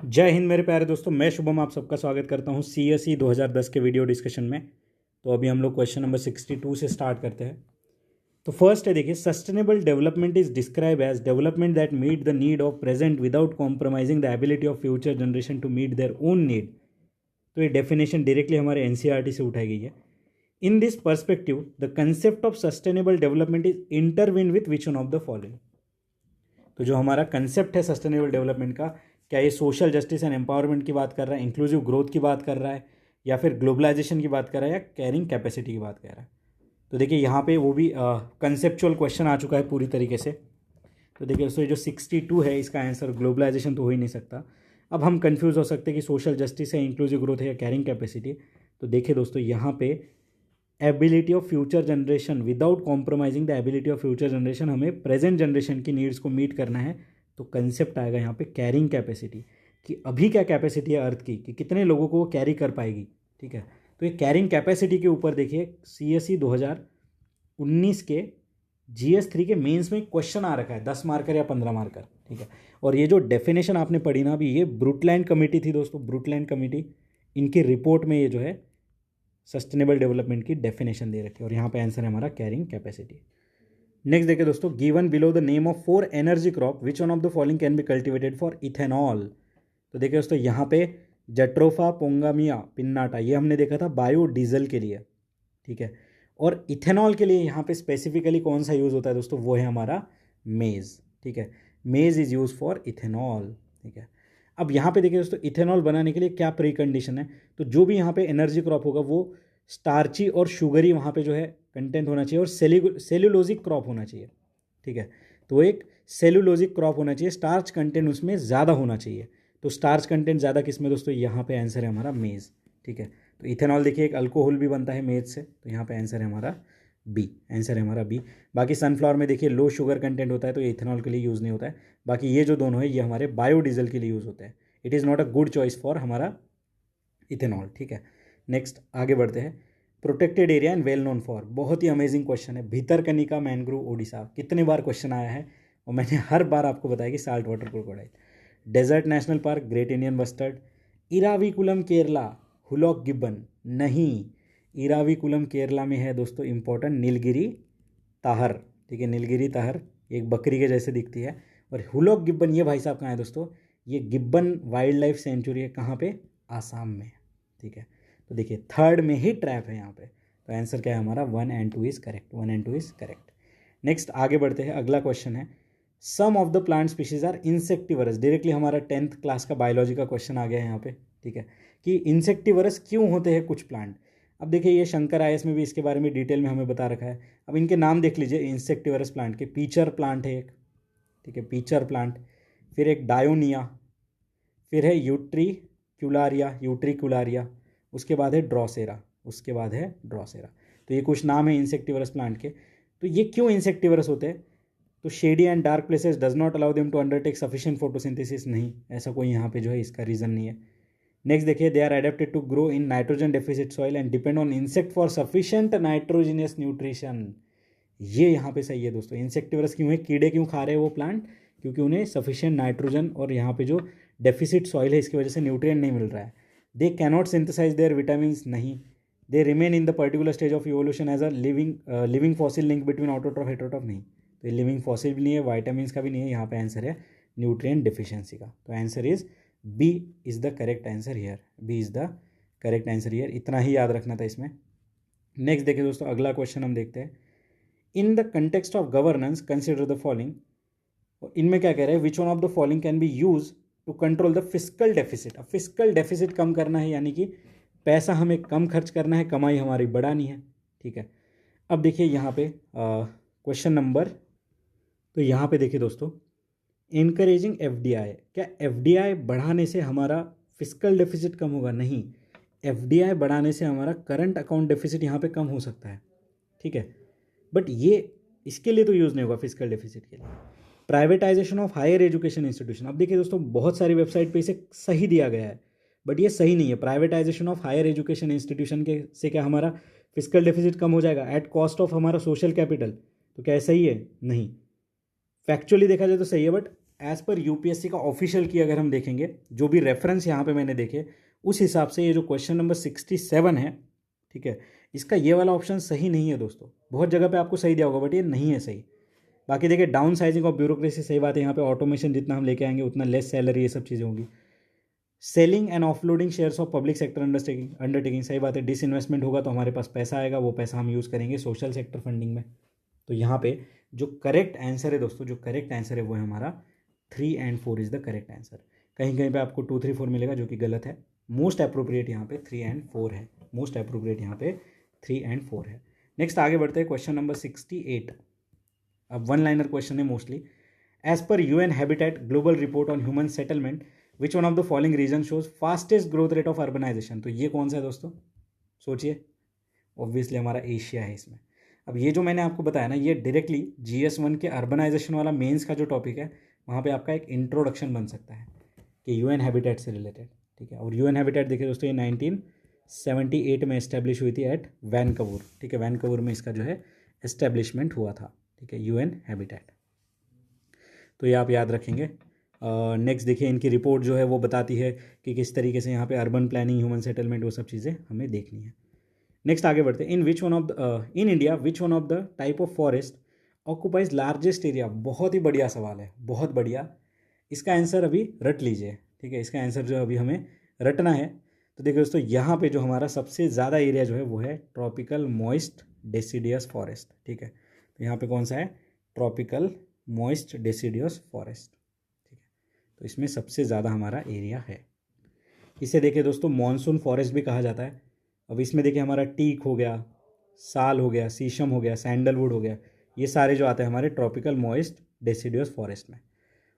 जय हिंद मेरे प्यारे दोस्तों, मैं शुभम आप सबका स्वागत करता हूं CSE 2010 के वीडियो डिस्कशन में। तो अभी हम लोग क्वेश्चन नंबर 62 से स्टार्ट करते हैं। तो फर्स्ट है, देखिए, sustainable development is describe as development that meet the need of present without compromising the ability of future generation to meet their own need. तो ये डेफिनेशन डायरेक्टली हमारे NCERT से उठाई गई है। In this perspective the concept of sustainable development is intertwined with which one of the following. तो जो हमारा कंसेप्ट है सस्टेनेबल डेवलपमेंट का, क्या ये सोशल जस्टिस एंड एम्पावरमेंट की बात कर रहा है, इंक्लूसिव ग्रोथ की बात कर रहा है, या फिर ग्लोबलाइजेशन की बात कर रहा है, या कैरिंग कैपेसिटी की बात कर रहा है। तो देखिए यहाँ पे वो भी कंसेप्चुअल क्वेश्चन आ चुका है पूरी तरीके से। तो देखिए दोस्तों, ये जो 62 है इसका आंसर ग्लोबलाइजेशन तो हो ही नहीं सकता। अब हम कंफ्यूज हो सकते हैं कि सोशल जस्टिस है, इंक्लूसिव ग्रोथ है, या कैरिंग कैपेसिटी। तो देखिए दोस्तों, यहाँ पे ability of future generation without compromising the ability of future generation, हमें प्रेजेंट जनरेशन की नीड्स को मीट करना है। तो कंसेप्ट आएगा यहाँ पे कैरिंग कैपेसिटी, कि अभी क्या कैपेसिटी है अर्थ की, कि कितने लोगों को वो कैरी कर पाएगी। ठीक है, तो ये कैरिंग कैपेसिटी के ऊपर देखिए CSE 2019 के GS3 के मेंस में क्वेश्चन आ रखा है, 10 मार्कर या 15 मार्कर। ठीक है, और ये जो डेफिनेशन आपने पढ़ी ना अभी, ये ब्रुटलैंड कमेटी थी दोस्तों, ब्रुटलैंड कमेटी, इनकी रिपोर्ट में ये जो है सस्टेनेबल डेवलपमेंट की डेफिनेशन दे रखी है। और यहाँ पे आंसर है हमारा कैरिंग कैपेसिटी। नेक्स्ट देखिए दोस्तों, given below the name of 4 energy crop which one of the following can be cultivated for ethanol. तो देखिए दोस्तों, यहाँ पे जट्रोफा पोंगामिया पिन्नाटा, ये हमने देखा था बायोडीजल के लिए। ठीक है, और इथेनॉल के लिए यहाँ पे स्पेसिफिकली कौन सा यूज़ होता है दोस्तों, वो है हमारा मेज़। ठीक है, मेज़ इज़ यूज फॉर इथेनॉल। ठीक है, अब यहाँ पे देखिए दोस्तों, इथेनॉल बनाने के लिए क्या प्री कंडीशन है। तो जो भी यहाँ पे एनर्जी क्रॉप होगा वो स्टार्ची और शुगरी वहाँ पे जो है कंटेंट होना चाहिए, और सेल्यूलोजिक क्रॉप होना चाहिए। ठीक है, तो एक सेल्यूलोजिक क्रॉप होना चाहिए, स्टार्च कंटेंट उसमें ज़्यादा होना चाहिए। तो स्टार्च कंटेंट ज़्यादा किस में दोस्तों, यहाँ पे आंसर है हमारा मेज़। ठीक है, तो इथेनॉल देखिए एक अल्कोहल भी बनता है मेज से, तो यहाँ पे आंसर है हमारा बी, आंसर है हमारा बी। बाकी सनफ्लावर में देखिए लो शुगर कंटेंट होता है, तो ये इथेनॉल के लिए यूज़ नहीं होता है। बाकी ये जो दोनों है ये हमारे बायोडीजल के लिए यूज़ होता है। It is not a good choice for हमारा इथेनॉल। ठीक है, नेक्स्ट आगे बढ़ते हैं। Protected area and well known for, बहुत ही अमेजिंग क्वेश्चन है। भितरकनिका मैनग्रोव ओडिशा, कितने बार क्वेश्चन आया है, और मैंने हर बार आपको बताया कि salt water crocodile. Desert national park, great Indian bustard. Eravikulam Kerala, hoolock gibbon नहीं। इराविकुलम केरला में है दोस्तों इंपॉर्टेंट नीलगिरी ताहर। ठीक है, नीलगिरी ताहर एक बकरी के जैसे दिखती है। और हुलॉक गिब्बन ये भाई साहब कहाँ है दोस्तों, ये गिब्बन वाइल्ड लाइफ सेंचुरी है, कहाँ पे, आसाम में। ठीक है, तो देखिए थर्ड में ही ट्रैप है यहाँ पे। तो आंसर क्या है हमारा, 1 and 2 is correct, 1 and 2 is correct. Next आगे बढ़ते हैं, अगला क्वेश्चन है, some of the plant species are insectivorous. Directly हमारा 10th क्लास का बायोलॉजी का क्वेश्चन आ गया है यहाँ पे। ठीक है, कि इंसेक्टिवरस क्यों होते हैं कुछ प्लांट। अब देखिए ये शंकर IAS में भी इसके बारे में डिटेल में हमें बता रखा है। अब इनके नाम देख लीजिए इंसेक्टिवरस प्लांट के, पीचर प्लांट है एक। ठीक है, पीचर प्लांट, फिर एक डायोनिया, फिर है यूट्रिकुलारिया, उसके बाद है ड्रॉसेरा, उसके बाद है ड्रॉसेरा। तो ये कुछ नाम है इंसेक्टिवरस प्लांट के। तो ये क्यों इंसेक्टिवरस होते हैं, तो shady and dark places does not allow them to undertake sufficient photosynthesis, नहीं, ऐसा कोई यहाँ पे जो है इसका रीज़न नहीं है। नेक्स्ट देखिए, they are adapted to grow in nitrogen deficit soil and depend on insect for sufficient nitrogenous nutrition. ये यहाँ पे सही है दोस्तों। इंसेक्टिवरस क्यों है, कीड़े क्यों खा रहे हैं वो प्लांट, क्योंकि उन्हें सफिशिएंट नाइट्रोजन और यहाँ पे जो डेफिसिट सॉइल है इसकी वजह से न्यूट्रिएंट नहीं मिल रहा है। They cannot synthesise their vitamin, नहीं। They remain in the particular stage of evolution as a living fossil link between autotroph heterotroph, नहीं। तो ये लिविंग फॉसिल भी नहीं है, वाइटामिन का भी नहीं है। यहाँ पे आंसर है न्यूट्रिएंट डिफिशियंसी का। तो answer is B is the correct answer here, B is the correct answer here. इतना ही याद रखना था इसमें। नेक्स्ट देखिए दोस्तों, अगला क्वेश्चन हम देखते हैं, in the context of governance consider the following. इनमें क्या कह रहे हैं, which one of the following can be use to control the fiscal deficit. अब फिस्कल डेफिसिट कम करना है, यानी कि पैसा हमें कम खर्च करना है, कमाई हमारी बढ़ानी है। ठीक है, अब देखिए यहाँ पे क्वेश्चन नंबर, तो यहाँ पे देखिए दोस्तों, इनकरेजिंग FDI, क्या FDI बढ़ाने से हमारा फिस्कल डेफिसिट कम होगा, नहीं। FDI बढ़ाने से हमारा करंट अकाउंट डेफिसिट यहाँ पे कम हो सकता है। ठीक है, बट ये इसके लिए तो यूज़ नहीं होगा फिस्कल डेफिसिट के लिए। Privatization of higher education institution, अब देखिए दोस्तों बहुत सारी वेबसाइट पे इसे सही दिया गया है, बट ये सही नहीं है। Privatization of higher education institution के से क्या हमारा फिस्कल डेफिसिट कम हो जाएगा एट कॉस्ट ऑफ हमारा सोशल कैपिटल, तो क्या सही है, नहीं। फैक्चुअली देखा जाए तो सही है, बट एज पर यूपीएससी का ऑफिशियल की अगर हम देखेंगे, जो भी रेफरेंस यहाँ पे मैंने देखे, उस हिसाब से ये जो क्वेश्चन नंबर 67 है, ठीक है, इसका ये वाला ऑप्शन सही नहीं है दोस्तों। बहुत जगह पे आपको सही दिया होगा बट ये नहीं है सही। बाकी देखिए डाउन साइजिंग ऑफ ब्यूरोक्रेसी सही बात है, यहाँ पे ऑटोमेशन जितना हम लेके आएंगे उतना लेस सैलरी, ये सब चीज़ें होंगी। Selling and offloading shares of public sector undertaking सही बात है। डिसइन्वेस्टमेंट होगा तो हमारे पास पैसा आएगा, वो पैसा हम यूज़ करेंगे सोशल सेक्टर फंडिंग में। तो यहाँ पे जो करेक्ट आंसर है दोस्तों, जो करेक्ट आंसर है वो है हमारा 3 and 4 is the correct answer. कहीं कहीं पे आपको 2, 3, 4 मिलेगा जो कि गलत है। मोस्ट अप्रोप्रिएट यहाँ पे 3 and 4 है। मोस्ट अप्रोप्रिएट यहाँ पे 3 and 4 है। नेक्स्ट आगे बढ़ते हैं, क्वेश्चन नंबर 68। अब वन लाइनर क्वेश्चन है mostly. As per UN habitat global report on human settlement which one of the following region shows fastest growth rate of urbanization. तो ये कौन सा है दोस्तों, सोचिए। ऑब्वियसली हमारा एशिया है इसमें। अब ये जो मैंने आपको बताया ना, ये डायरेक्टली GS1 के अर्बनाइजेशन वाला मेंस का जो टॉपिक है, वहाँ पे आपका एक इंट्रोडक्शन बन सकता है कि यूएन हैबिटेट से रिलेटेड, ठीक है। और यूएन हैबिटेट देखिए दोस्तों, ये 1978 में इस्टेब्लिश हुई थी एट वैनकूवर, ठीक है। वैनकूवर में इसका जो है इस्टेब्लिशमेंट हुआ था, ठीक है, यूएन हैबिटेट। तो ये आप याद रखेंगे। नेक्स्ट देखिए, इनकी रिपोर्ट जो है वो बताती है कि किस तरीके से यहाँ पे अर्बन प्लानिंग, ह्यूमन सेटलमेंट, वो सब चीज़ें हमें देखनी है। नेक्स्ट आगे बढ़ते हैं। In India which one of the type of forest occupies largest area. बहुत ही बढ़िया सवाल है, बहुत बढ़िया। इसका आंसर अभी रट लीजिए, ठीक है। इसका आंसर जो अभी हमें रटना है। तो देखिए दोस्तों, यहाँ पे जो हमारा सबसे ज़्यादा एरिया जो है वो है ट्रॉपिकल मॉइस्ट डेसिडियस फॉरेस्ट, ठीक है। तो यहाँ पे कौन सा है, ट्रॉपिकल मॉइस्ट डेसिडियस फॉरेस्ट, ठीक है। तो इसमें सबसे ज़्यादा हमारा एरिया है। इसे देखिए दोस्तों मॉनसून फॉरेस्ट भी कहा जाता है। अब इसमें देखिए हमारा टीक हो गया, साल हो गया, शीशम हो गया, सैंडलवुड हो गया, ये सारे जो आते हैं हमारे ट्रॉपिकल मॉइस्ट डेसिडियस फॉरेस्ट में।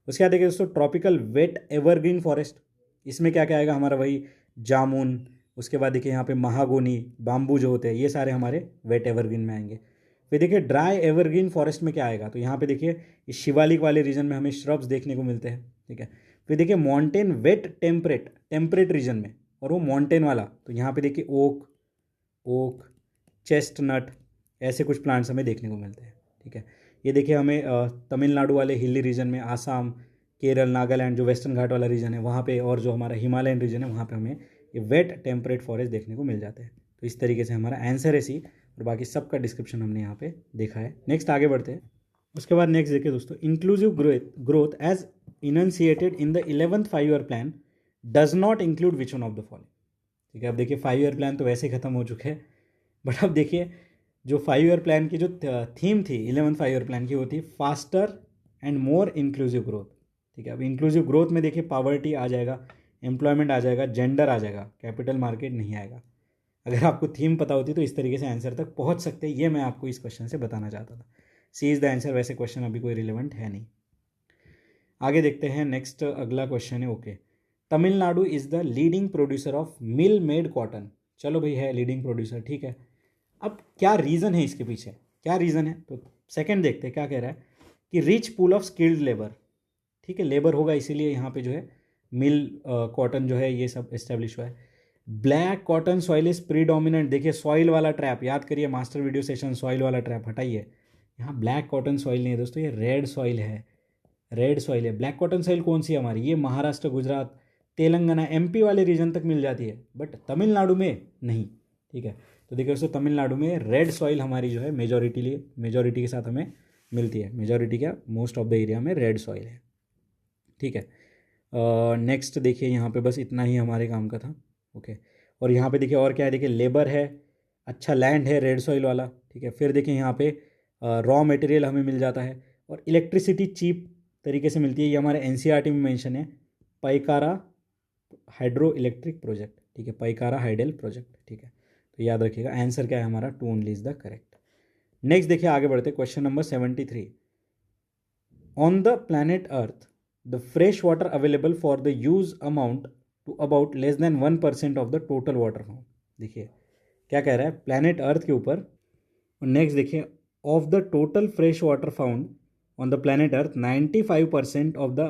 उसके बाद देखिए दोस्तों ट्रॉपिकल वेट एवरग्रीन फॉरेस्ट। इसमें क्या क्या आएगा हमारा, वही जामुन। उसके बाद देखिए यहाँ पे महागोनी, बाम्बू जो होते हैं, ये सारे हमारे वेट एवरग्रीन में आएंगे। फिर देखिए ड्राई एवरग्रीन फॉरेस्ट में क्या आएगा, तो यहाँ पे देखिए इस शिवालिक वाले रीजन में हमें श्रब्स देखने को मिलते हैं, ठीक है। फिर देखिए माउंटेन वेट टेम्परेट रीजन में, और वो माउंटेन वाला, तो यहाँ पे देखिए ओक, चेस्टनट, ऐसे कुछ प्लांट्स हमें देखने को मिलते हैं, ठीक है। ये देखिए हमें तमिलनाडु वाले हिली रीजन में, आसाम, केरल, नागालैंड, जो वेस्टर्न घाट वाला रीजन है वहाँ पे, और जो हमारा हिमालयन रीजन है वहाँ पे हमें ये वेट टेम्परेट फॉरेस्ट देखने को मिल जाते हैं। तो इस तरीके से हमारा आंसर है सी, और बाकी सबका डिस्क्रिप्शन हमने यहाँ पे देखा है। नेक्स्ट आगे बढ़ते हैं। उसके बाद नेक्स्ट देखिए दोस्तों, inclusive growth as enunciated in the 11th 5-year plan does not include which one of the following, ठीक है। अब देखिए 5-year प्लान तो वैसे ही खत्म हो चुके हैं, बट अब देखिए जो 5-year प्लान की जो थीम थी 11th 5-year प्लान की, वो थी faster and more inclusive growth, ठीक है। अब इंक्लूसिव ग्रोथ में देखिए पॉवर्टी आ जाएगा, एम्प्लॉयमेंट आ जाएगा, जेंडर आ जाएगा, कैपिटल मार्केट नहीं आएगा। अगर आपको थीम पता होती तो इस तरीके से आंसर तक पहुंच सकते, ये मैं आपको इस क्वेश्चन से बताना चाहता था। सी इज़ द आंसर। वैसे क्वेश्चन अभी कोई रिलेवेंट है नहीं। आगे देखते हैं। नेक्स्ट अगला क्वेश्चन है, okay, Tamil Nadu is the leading producer of mill made cotton. चलो भाई, है लीडिंग प्रोड्यूसर, ठीक है। अब क्या रीज़न है इसके पीछे, क्या रीज़न है, तो सेकंड देखते हैं क्या कह रहा है कि rich pool of skilled labour, ठीक है। लेबर होगा इसीलिए यहाँ पे जो है मिल कॉटन जो है ये सब इस्टेब्लिश हुआ है। Black cotton soil is predominant. देखिए सॉइल वाला ट्रैप याद करिए, मास्टर वीडियो सेशन, सॉइल वाला ट्रैप हटाइए। यहाँ ब्लैक कॉटन सॉइल नहीं है दोस्तों, ये रेड सॉइल है, रेड सॉइल है। ब्लैक कॉटन सॉइल कौन सी है हमारी, ये महाराष्ट्र, गुजरात, तेलंगाना, MP वाले रीजन तक मिल जाती है, बट तमिलनाडु में नहीं, ठीक है। तो देखिए दोस्तों तमिलनाडु में रेड सॉइल हमारी जो है मेजॉरिटी के साथ हमें मिलती है। मेजॉरिटी क्या, मोस्ट ऑफ द एरिया में रेड सॉइल है, ठीक है। नेक्स्ट देखिए यहाँ पे बस इतना ही हमारे काम का था, ओके। और यहाँ पे देखिए और क्या है, देखिए लेबर है, अच्छा लैंड है रेड सॉइल वाला, ठीक है। फिर देखिए यहाँ पे रॉ मटेरियल हमें मिल जाता है, और इलेक्ट्रिसिटी चीप तरीके से मिलती है। ये हमारे NCERT में मेंशन है, पैकारा हाइड्रो इलेक्ट्रिक प्रोजेक्ट, ठीक है, पैकारा हाइडल प्रोजेक्ट, ठीक है। तो याद रखिएगा आंसर क्या है हमारा, 2 only is the correct. Next देखिए आगे बढ़ते, question number 73। On the planet earth the fresh water available for the use amount to about less than 1% of the total water found. देखिए क्या कह रहा है, प्लैनेट अर्थ के ऊपर। और नेक्स्ट देखिए, of the total fresh water found on the planet earth 95% of the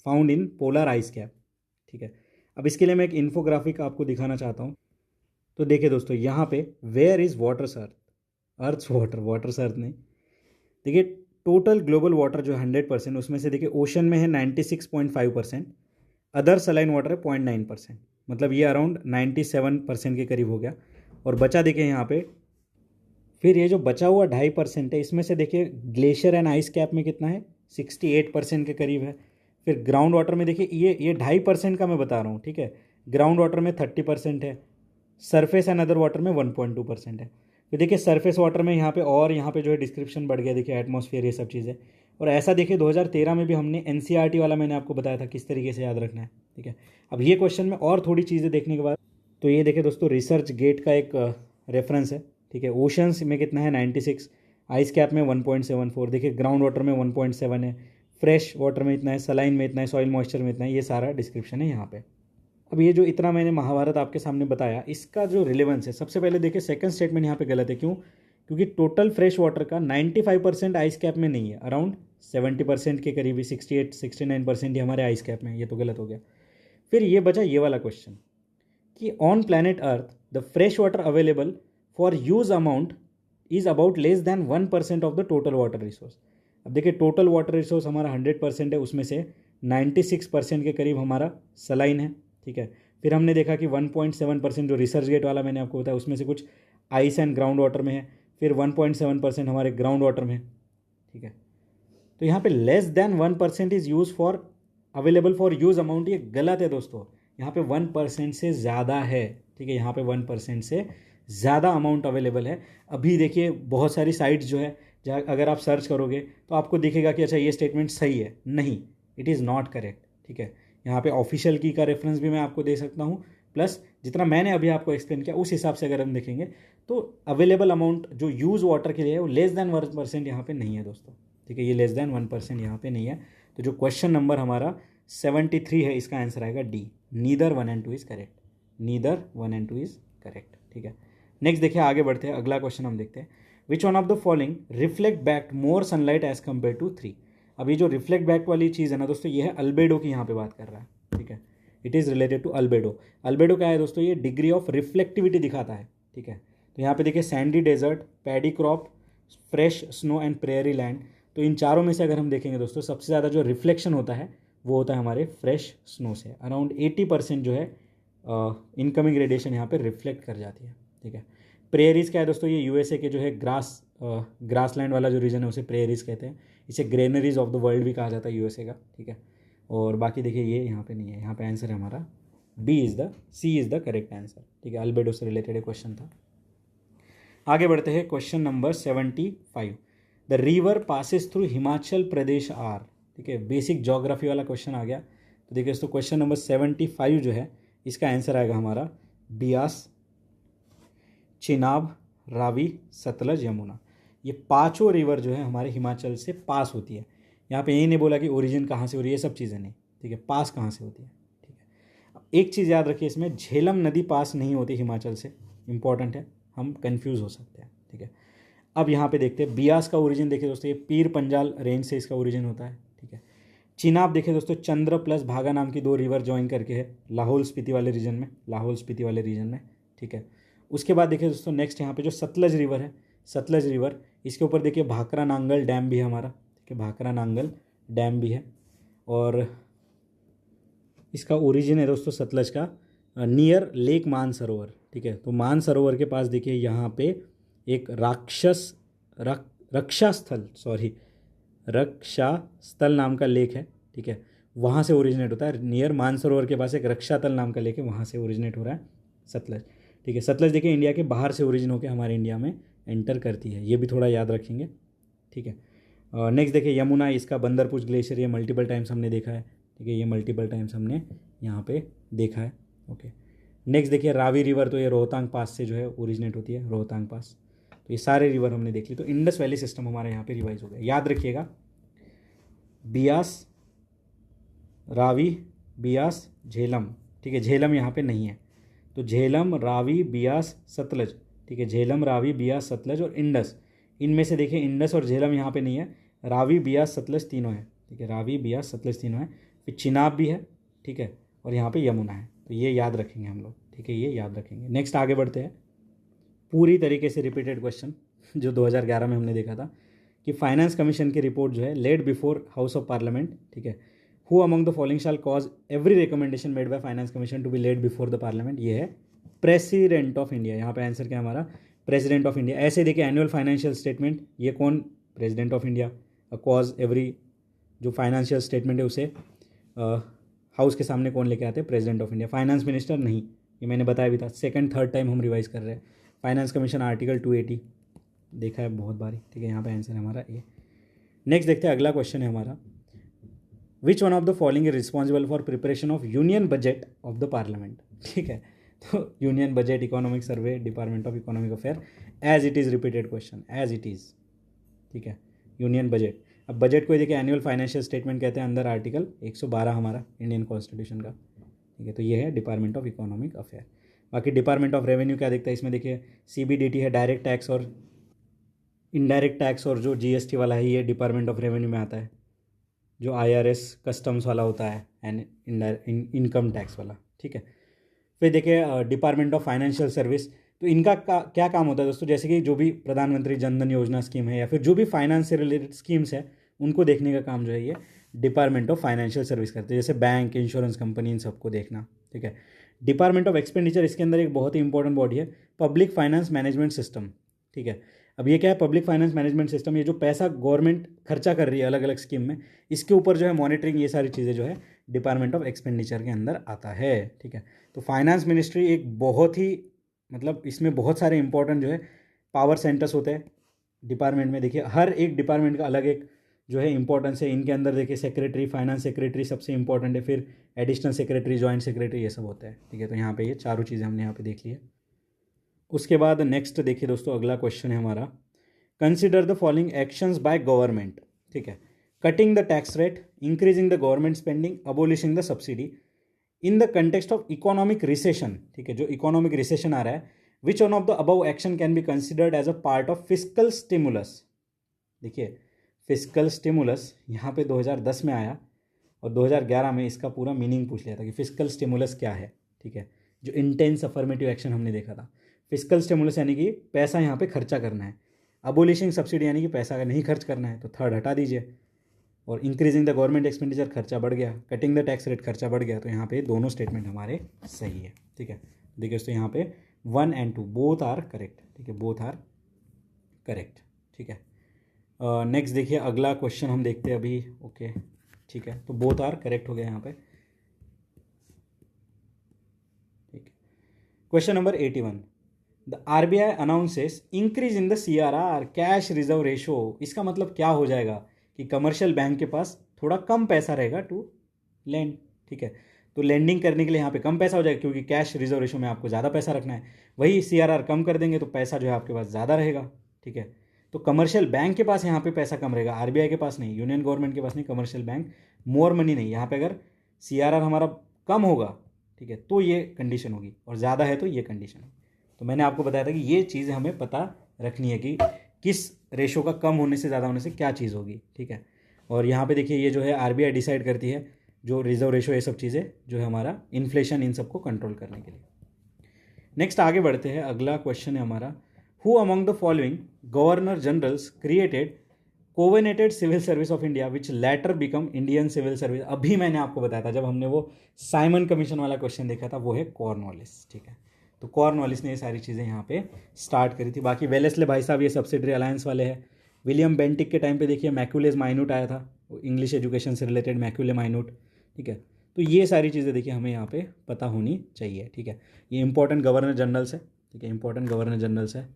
found in polar ice cap, ठीक है। अब इसके लिए मैं एक इन्फोग्राफिक आपको दिखाना चाहता हूँ। तो देखिए दोस्तों यहाँ पे where is water's earth, earth's water, water's earth नहीं। देखिए टोटल ग्लोबल वाटर जो 100%, उसमें से देखिए ओशन में है 96.5%, अदर सलाइन वाटर है 0.9%, मतलब ये अराउंड 97% के करीब हो गया। और बचा देखिए यहाँ पे, फिर ये जो बचा हुआ 2.5% है, इसमें से देखिए ग्लेशियर एंड आइस कैप में कितना है, 68% के करीब है। फिर ग्राउंड वाटर में देखिए ये 2.5% का मैं बता रहा हूँ, ठीक है। ग्राउंड वाटर में 30% है, सरफेस एंड अदर वाटर में 1.2% है। फिर देखिए सरफेस वाटर में यहाँ पे, और यहाँ पे जो है डिस्क्रिप्शन बढ़ गया, देखिए एटमॉस्फेयर, ये सब चीज़ें। और ऐसा देखिए 2013 में भी हमने एनसीईआरटी वाला मैंने आपको बताया था किस तरीके से याद रखना है, ठीक है। अब ये क्वेश्चन में और थोड़ी चीज़ें देखने के बाद, तो ये देखिए दोस्तों रिसर्च गेट का एक रेफरेंस है, ठीक है। ओशंस में कितना है 96, आइस कैप में 1.74, देखिए ग्राउंड वाटर में 1.7 है, फ्रेश वाटर में इतना है, सलाइन में इतना है, सॉइल मॉइस्चर में इतना है, ये सारा डिस्क्रिप्शन है यहाँ पे। अब ये जो इतना मैंने महाभारत आपके सामने बताया, इसका जो रिलेवेंस है, सबसे पहले देखिए सेकंड स्टेटमेंट यहाँ पे गलत है। क्यों? क्योंकि टोटल फ्रेश वाटर का 95% आइस कैप में नहीं है, अराउंड 70% के करीब ही, 68-69% ही हमारे आइस कैप में है, ये तो गलत हो गया। फिर ये बचा ये वाला क्वेश्चन कि on planet earth the fresh water available for use amount is about less than 1% of the total water resource. अब देखिए टोटल वाटर रिसोर्स हमारा 100% है, उसमें से 96% के करीब हमारा सलाइन है, ठीक है। फिर हमने देखा कि 1.7% जो रिसर्च गेट वाला मैंने आपको बताया, उसमें से कुछ आइस एंड ग्राउंड वाटर में है, फिर 1.7% हमारे ग्राउंड वाटर में है, ठीक है। तो यहाँ पे less than 1% is use for available for use amount, ये गलत है दोस्तों। यहाँ पे 1% से ज़्यादा है, ठीक है। यहाँ पे 1% से ज़्यादा अमाउंट अवेलेबल है। अभी देखिए बहुत सारी साइट्स जो है, जहाँ अगर आप सर्च करोगे तो आपको दिखेगा कि अच्छा ये स्टेटमेंट सही है, नहीं, इट इज़ नॉट करेक्ट, ठीक है। यहाँ पे ऑफिशियल की का रेफरेंस भी मैं आपको दे सकता हूँ, प्लस जितना मैंने अभी आपको एक्सप्लेन किया उस हिसाब से अगर हम देखेंगे तो अवेलेबल अमाउंट जो यूज़ वाटर के लिए है वो लेस दैन 1% यहाँ पे नहीं है दोस्तों, ठीक है। ये लेस दैन 1% यहाँ पे नहीं है। तो जो क्वेश्चन नंबर हमारा 73 है, इसका आंसर आएगा D, neither 1 and 2 is correct, neither 1 and 2 is correct, ठीक है। नेक्स्ट देखिए आगे बढ़ते हैं, अगला क्वेश्चन हम देखते हैं। Which one of the following reflect back more sunlight as compare to 3। अब ये जो रिफ्लेक्ट बैक वाली चीज़ है ना दोस्तों, ये है अल्बेडो की यहाँ पे बात कर रहा है, ठीक है। It is related to albedo. Albedo क्या है दोस्तों? ये डिग्री ऑफ रिफ्लेक्टिविटी दिखाता है, ठीक है। तो यहाँ पे देखिए sandy desert, paddy crop, fresh snow and prairie land. तो इन चारों में से अगर हम देखेंगे दोस्तों, सबसे ज़्यादा जो रिफ्लेक्शन होता है वो होता है हमारे फ्रेश स्नो से। अराउंड 80% जो है इनकमिंग रेडिएशन यहाँ पे रिफ्लेक्ट कर जाती है, ठीक है। प्रेयरीज क्या है दोस्तों? ये यूएसए के जो है ग्रास लैंड वाला जो रीजन है उसे प्रेयरीज कहते हैं। इसे ग्रेनरीज ऑफ द वर्ल्ड भी कहा जाता है यूएसए का, ठीक है। और बाकी देखिए ये यहाँ पे नहीं है, यहाँ पे आंसर है हमारा सी इज़ द करेक्ट आंसर, ठीक है। अल्बेडो से रिलेटेड क्वेश्चन था। आगे बढ़ते हैं, question number 75। The river passes through Himachal Pradesh are, ठीक है। बेसिक ज्योग्राफी वाला क्वेश्चन आ गया। तो देखिए दोस्तों क्वेश्चन नंबर 75 जो है, इसका आंसर आएगा हमारा बियास, चिनाब, रावी, सतलज, यमुना। ये पांचों रिवर जो है हमारे हिमाचल से पास होती है। यहाँ पे यही नहीं बोला कि ओरिजिन कहाँ से हो रही है, ये सब चीज़ें नहीं, ठीक है। पास कहाँ से होती है, ठीक है। अब एक चीज़ याद रखिए, इसमें झेलम नदी पास नहीं होती हिमाचल से, इंपॉर्टेंट है, हम कंफ्यूज हो सकते हैं, ठीक है। अब यहाँ पे देखते हैं बियास का ओरिजिन। देखिए दोस्तों ये पीर पंजाल रेंज से इसका ओरिजिन होता है, ठीक है। चिनाब देखिए दोस्तों चंद्र प्लस भागा नाम की दो रिवर ज्वाइन करके है लाहौल स्पीति वाले रीजन में, ठीक है। उसके बाद देखिए दोस्तों नेक्स्ट यहाँ पे जो सतलज रिवर है, सतलज रिवर, इसके ऊपर देखिए भाखरा नांगल डैम भी है हमारा, ठीक है। भाखरा नांगल डैम भी है, और इसका ओरिजिन है दोस्तों सतलज का नियर लेक मानसरोवर, ठीक है। तो मानसरोवर के पास देखिए यहाँ पे एक रक्षास्थल नाम का लेक है, ठीक है। वहाँ से ओरिजिनेट होता है, नियर मानसरोवर के पास एक रक्षातल नाम का लेक है, वहाँ से ओरिजिनेट हो रहा है सतलज, ठीक है। सतलज देखिए इंडिया के बाहर से ओरिजिन होकर हमारे इंडिया में एंटर करती है, ये भी थोड़ा याद रखेंगे, ठीक है। नेक्स्ट देखिए यमुना, इसका बंदरपुर ग्लेशियर, ये मल्टीपल टाइम्स हमने देखा है, ठीक है। ये मल्टीपल टाइम्स हमने यहाँ पे देखा है, ओके। नेक्स्ट देखिए रावी रिवर, तो ये रोहतांग पास से जो है ओरिजिनेट होती है, रोहतांग पास। तो ये सारे रिवर हमने देख ली। तो इंडस वैली सिस्टम हमारे यहाँ पे रिवाइज हो गया। याद रखिएगा बियास, रावी, बियास, झेलम, ठीक है। झेलम यहाँ पे नहीं है, तो झेलम, रावी, बियास, सतलज, ठीक है। झेलम, रावी, बियास, सतलज और इंडस, इनमें से देखिए इंडस और झेलम यहाँ पे नहीं है, रावी, बियास, सतलज तीनों है, ठीक है। रावी, बियास, सतलज तीनों है। फिर चिनाब भी है, ठीक है, और यहाँ पे यमुना है। तो ये याद रखेंगे हम लोग, ठीक है, ये याद रखेंगे। नेक्स्ट आगे बढ़ते हैं, पूरी तरीके से रिपीटेड क्वेश्चन जो 2011 में हमने देखा था कि फाइनेंस कमीशन की रिपोर्ट जो है laid before house of parliament, ठीक है, who among the following shall cause every recommendation made by finance commission to be laid before the parliament, ये है प्रेसिडेंट ऑफ इंडिया। यहाँ पे आंसर क्या है हमारा, प्रेसिडेंट ऑफ इंडिया। ऐसे देखिए एनुअल फाइनेंशियल स्टेटमेंट, ये कौन, president of India cause every, जो फाइनेंशियल स्टेटमेंट है उसे हाउस के सामने कौन लेके आते हैं, president of India. Finance minister नहीं, ये मैंने बताया भी था, सेकंड थर्ड टाइम हम रिवाइज कर रहे हैं। फाइनेंस कमीशन आर्टिकल 280 देखा है बहुत बारी, ठीक है, यहाँ पे आंसर है हमारा ए। नेक्स्ट देखते हैं, अगला क्वेश्चन है हमारा, which one of the following is responsible for preparation of union budget of the parliament, ठीक है, तो union budget, economic survey, department of economic affair, as it is repeated question, as it is, ठीक है, union budget. अब budget को देखिए annual financial statement कहते हैं अंदर आर्टिकल 112 हमारा इंडियन कॉन्स्टिट्यूशन का, ठीक है, तो ये है डिपार्टमेंट ऑफ इकोनॉमिक अफेयर। बाकी डिपार्टमेंट ऑफ रेवेन्यू क्या देखता है इसमें, देखिए CBDT है, डायरेक्ट टैक्स और इनडायरेक्ट टैक्स, और जो GST वाला है ये डिपार्टमेंट ऑफ रेवेन्यू में आता है, जो IRS कस्टम्स वाला होता है एंड इनकम टैक्स वाला, ठीक है। फिर देखिए डिपार्टमेंट ऑफ फाइनेंशियल सर्विस, तो इनका क्या काम होता है दोस्तों, जैसे कि जो भी प्रधानमंत्री जनधन योजना स्कीम है या फिर जो भी फाइनेंस से रिलेटेड स्कीम्स है उनको देखने का काम जो है ये डिपार्टमेंट ऑफ फाइनेंशियल सर्विस करते हैं, जैसे बैंक, इंश्योरेंस कंपनी, इन सबको देखना, ठीक है। डिपार्टमेंट ऑफ एक्सपेंडिचर, इसके अंदर एक बहुत ही इंपॉर्टेंट बॉडी है, पब्लिक फाइनेंस मैनेजमेंट सिस्टम, ठीक है। अब ये क्या है, पब्लिक फाइनेंस मैनेजमेंट सिस्टम, ये जो पैसा गवर्नमेंट खर्चा कर रही है अलग अलग स्कीम में, इसके ऊपर जो है मॉनिटरिंग, ये सारी चीज़ें जो है डिपार्टमेंट ऑफ एक्सपेंडिचर के अंदर आता है, ठीक है। तो फाइनेंस मिनिस्ट्री एक बहुत ही, मतलब इसमें बहुत सारे इंपॉर्टेंट जो है पावर सेंटर्स होते हैं डिपार्टमेंट में। देखिए हर एक डिपार्टमेंट का अलग एक जो है इंपॉर्टेंस है, इनके अंदर देखिए सेक्रेटरी, फाइनेंस सेक्रेटरी सबसे इंपॉर्टेंट है, फिर एडिशनल सेक्रेटरी, जॉइंट सेक्रेटरी, ये सब होता है, ठीक है। तो यहाँ पे ये चारों चीज़ें हमने यहाँ पे देख ली है। उसके बाद नेक्स्ट देखिए दोस्तों, अगला क्वेश्चन है हमारा, consider the following actions by government, ठीक है, cutting the tax rate, increasing the government spending, abolishing the subsidy, in the context of economic recession, ठीक है, जो इकोनॉमिक रिसेशन आ रहा है, which one of the above action can be considered as a part of fiscal stimulus. देखिए fiscal stimulus यहाँ पे 2010 में आया और 2011 में इसका पूरा मीनिंग पूछ लिया था कि फिस्कल स्टिमुलस क्या है, ठीक है, जो इंटेंस अफर्मेटिव एक्शन हमने देखा था। फिस्कल स्टिमुलस यानी कि पैसा यहाँ पे खर्चा करना है, अबोलिशिंग सब्सिडी यानी कि पैसा अगर नहीं खर्च करना है तो थर्ड हटा दीजिए, और इंक्रीजिंग द गवर्नमेंट एक्सपेंडिचर, खर्चा बढ़ गया, कटिंग द टैक्स रेट, खर्चा बढ़ गया। तो यहाँ पे दोनों स्टेटमेंट हमारे सही है, ठीक है। देखिए दोस्तों यहाँ पे 1 and 2 बोथ आर करेक्ट, ठीक है, बोथ आर करेक्ट, ठीक है। नेक्स्ट देखिए अगला क्वेश्चन हम देखते हैं अभी, ओके, ठीक है, तो बोथ आर करेक्ट हो गया यहाँ पे, ठीक है। Question number 81, the RBI announces increase in the CRR cash reserve ratio, इसका मतलब क्या हो जाएगा कि कमर्शियल बैंक के पास थोड़ा कम पैसा रहेगा टू लैंड, ठीक है, तो लैंडिंग करने के लिए यहाँ पे कम पैसा हो जाएगा क्योंकि कैश रिजर्व रेशो में आपको ज़्यादा पैसा रखना है। वही CRR कम कर देंगे तो पैसा जो है आपके पास ज़्यादा रहेगा, ठीक है। तो कमर्शियल बैंक के पास यहाँ पे पैसा कम रहेगा, RBI के पास नहीं, यूनियन गवर्नमेंट के पास नहीं, कमर्शियल बैंक मोर मनी नहीं। यहाँ पे अगर CRR हमारा कम होगा, ठीक है, तो ये कंडीशन होगी, और ज़्यादा है तो ये कंडीशन है। तो मैंने आपको बताया था कि ये चीज़ हमें पता रखनी है कि किस रेशो का कम होने से ज़्यादा होने से क्या चीज़ होगी, ठीक है। और यहाँ पे देखिए ये जो है RBI डिसाइड करती है जो रिजर्व रेशो, ये सब चीज़ें जो है हमारा इन्फ्लेशन, इन सबको कंट्रोल करने के लिए। नेक्स्ट आगे बढ़ते हैं, अगला क्वेश्चन है हमारा, who among the following governor generals created covenanted civil service of India which later become Indian civil service. अभी मैंने आपको बताया था जब हमने वो साइमन कमीशन वाला क्वेश्चन देखा था, वो है कॉर्नवालिस, ठीक है। तो कॉर्नवालिस ने ये सारी चीज़ें यहाँ पे स्टार्ट करी थी। बाकी वेलेस्ले भाई साहब ये सब्सिडरी अलायंस वाले हैं। विलियम बेंटिक के टाइम पे देखिए मैक्यूलेज माइन्यूट आया था, इंग्लिश एजुकेशन से रिलेटेड मैक्यूले माइन्यूट, ठीक है। तो ये सारी चीज़ें देखिए हमें यहाँ पे पता होनी चाहिए, ठीक है। ये इंपॉर्टेंट गवर्नर जनरल्स है, ठीक है, इंपॉर्टेंट गवर्नर जनरल्स है।